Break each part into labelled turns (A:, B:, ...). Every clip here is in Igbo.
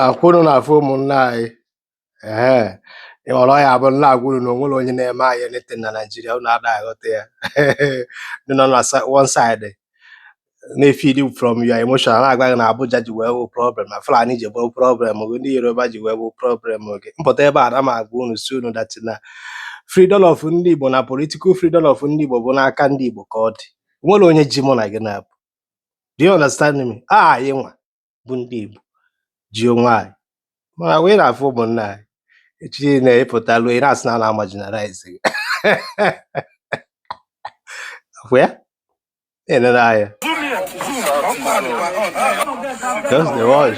A: akwụrụ na afọ ụmụnne anyị ịghọrọ ya bụ nna agwụrụ na onwere onye na-eme anyị anything na Nigeria unu ada aghọta ya ndị nọ na one side na-efeed from your emotion na-agwa gị na Abuja ji wee wụ problem na Fulani ji wee problem gị ndị Yoruba ji wee wụ problem gị mpụta ebe a na m agwa unu si unu dat na freedom of ndị Igbo na political freedom of ndị Igbo bụ n'aka ndị Igbo ka ọ dị onwere onye ji mụ na gị na-abụ. Do you understand me? Anyị nwa bụ ndị Igbo ji onwe anyị mana wee na-afụ ụmụnna anyị echi na-epụtalụ ị na-asị na a na-amajinarize gị afụ ya na-enere anya just the watch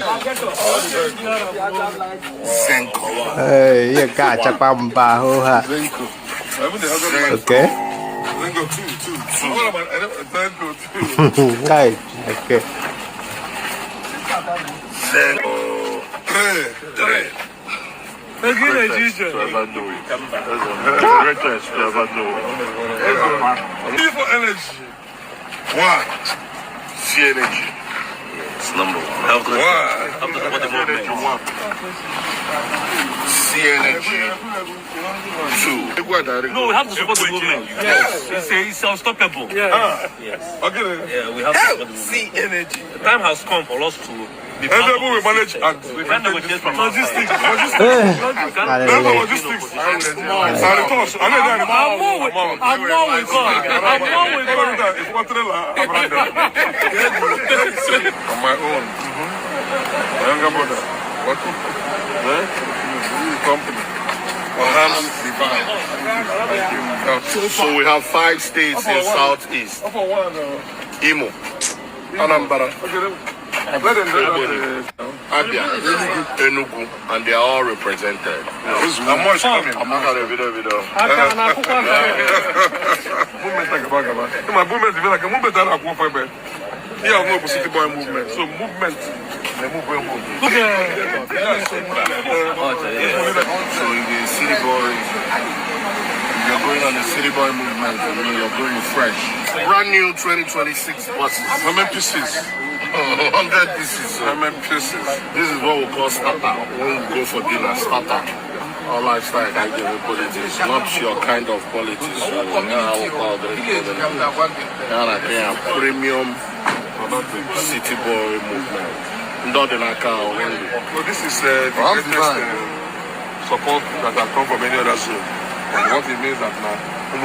A: ihe ka achakwa mba ahụ ha okay right okay
B: Greatest to ever do it. Greatest to ever do it. For energy. One. See energy. It's number one. Help to support the movement. See energy. Two. No, we have to support the movement. Yes. It's unstoppable. Yes. Okay. Yeah, we have to support the movement. See energy. The time has come for us to we manage and we can negotiate from logistics. On my own. My younger brother. Company. So we have 5 states in Southeast. Imo, Anambra, Abia, Enugu, and they are all represented. I'm not going to video. My movement is like a movement that I go for. Yeah, I'm not city boy movement. So movement, the movement. So the city boy, you're going on the city boy movement. You're going fresh. Brand new 2026 buses. How many pieces? 100 pieces. How many pieces? This is what we call starter. When we go for dinner, starter. Our lifestyle can give you politics, not your kind of politics. Premium city boy movement. Not in our car. Well, this is the greatest support that has come from any other soul. And what it means that now, 100%.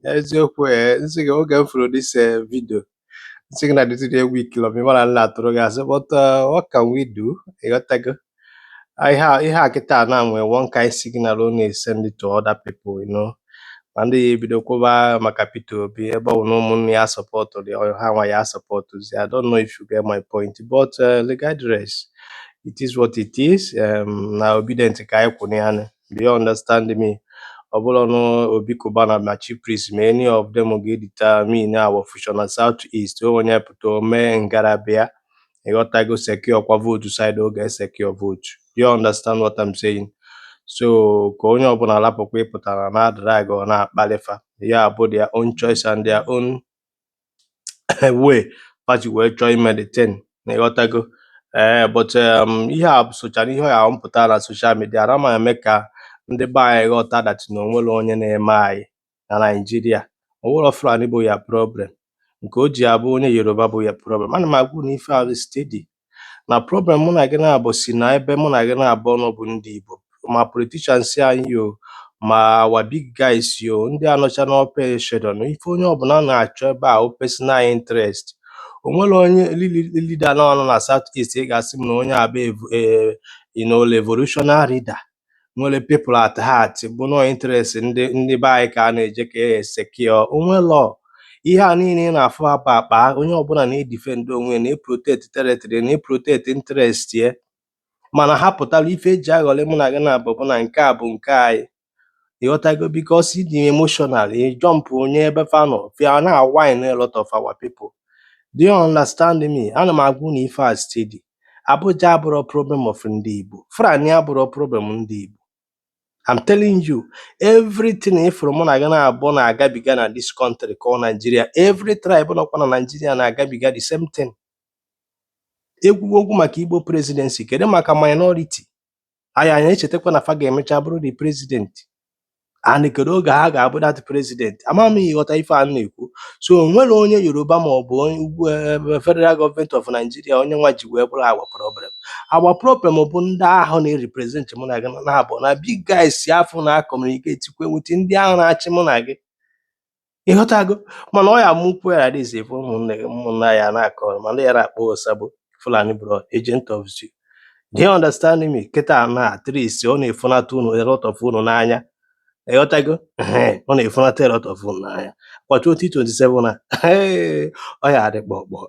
A: Eziokwu nsị gị oge m fụrụ this video nsị gị na dịtụrụ week lọ mi mara nna atụrụ gị asị but what can we do? Ịghọtago ihe a kịta na nwee one kind signal ọ na-esend to other people, ma ndị ya ebido kwụba maka Peter Obi ebe ọ na ụmụnne ya sọpọtụ ha nwa ya sọpọtụzi. I don't know if you get my point, but regardless it is what it is. Na obedient ka anyị kwụ ya. Do you understand me? Ọ bụrụ na Obi Kubana na Chief Priest ma any of them ga-determine our future na Southeast onye pụta mee ngarabịa ịghọtago secure kwa vote side oge secure vote. Do you understand what I'm saying? So ka onye ọbụla lapụkwa ịpụtara na drag ọ na-akpalifa ya bụ their own choice and their own way party wee chọọ ime the thing ịghọtago. But ihe a sochara ihe ya mpụta na social media na ma eme ka ndị be anyị ghọta that na onwere onye na-eme anyị na Nigeria. Onwere Fulani bụ ya problem nke o ji abụ onye Yoruba bụ ya problem. Ana m agwụ na ife ahụ steady na problem mụ na gị na-abụ si na ebe mụ na gị na-abụ ọnụ bụ ndị Igbo ma politicians anyị yo ma our big guys yo ndị anọcha n'ope shedon ife onye ọbụla na-achọ ebe a personal interest. Onwere onye leader nọ na Southeast ị ga-asị m na onye abụ revolutionary leader nwere people at heart bụ no interest ndị be anyị ka a na-eje ka secure. Onwere ihe a niile na-afụ akpa onye ọbụla na-edefend onwe na-protect territory na-protect interest ya mana ha pụtara ife eji aghọrị mụ na gị na-abụ na nke a bụ nke anyị ịghọtago because ịdị emotional jump onye ebe fanọ fia na wine a lot of our people. Do you understand me? Ana m agwụ na ife a steady. Abuja abụrụ problem of ndị Igbo. Fulani abụrụ problem ndị Igbo. I'm telling you, everything from Monagana born agabiga na this country called Nigeria. Every tribe nọkwa na Nigeria na-agabiga the same thing. Egwugwu maka Igbo presidency, kedu maka minority? Anyị echetakwa na fa ga-emecha bụrụ the president. And kedu oge ha ga-abụ that president? Ama m ịghọta ife a na-ekwu. So onwere onye Yoruba ma ọ bụ onye federal government of Nigeria onye nwa ji wee bụrụ our problem. Our problem bụ ndị ahụ na-represent mụ na gị na-abụ na big guys si afọ na communicate kwe with ndị ahụ na-achị mụ na gị. Ịghọtago? Mana ọ ya mụkwu ya this if ụmụnna ya na-akọ mana ya na-akpọ Osabo Fulani bro, agent of Zeal. Do you understand me? Kịta na at least ọ na-efunata unu a lot of unu n'anya. Ịghọtago? Ọ na-efunata a lot of unu n'anya. Kwa 2027 na ọ ya adị kpọkpọ.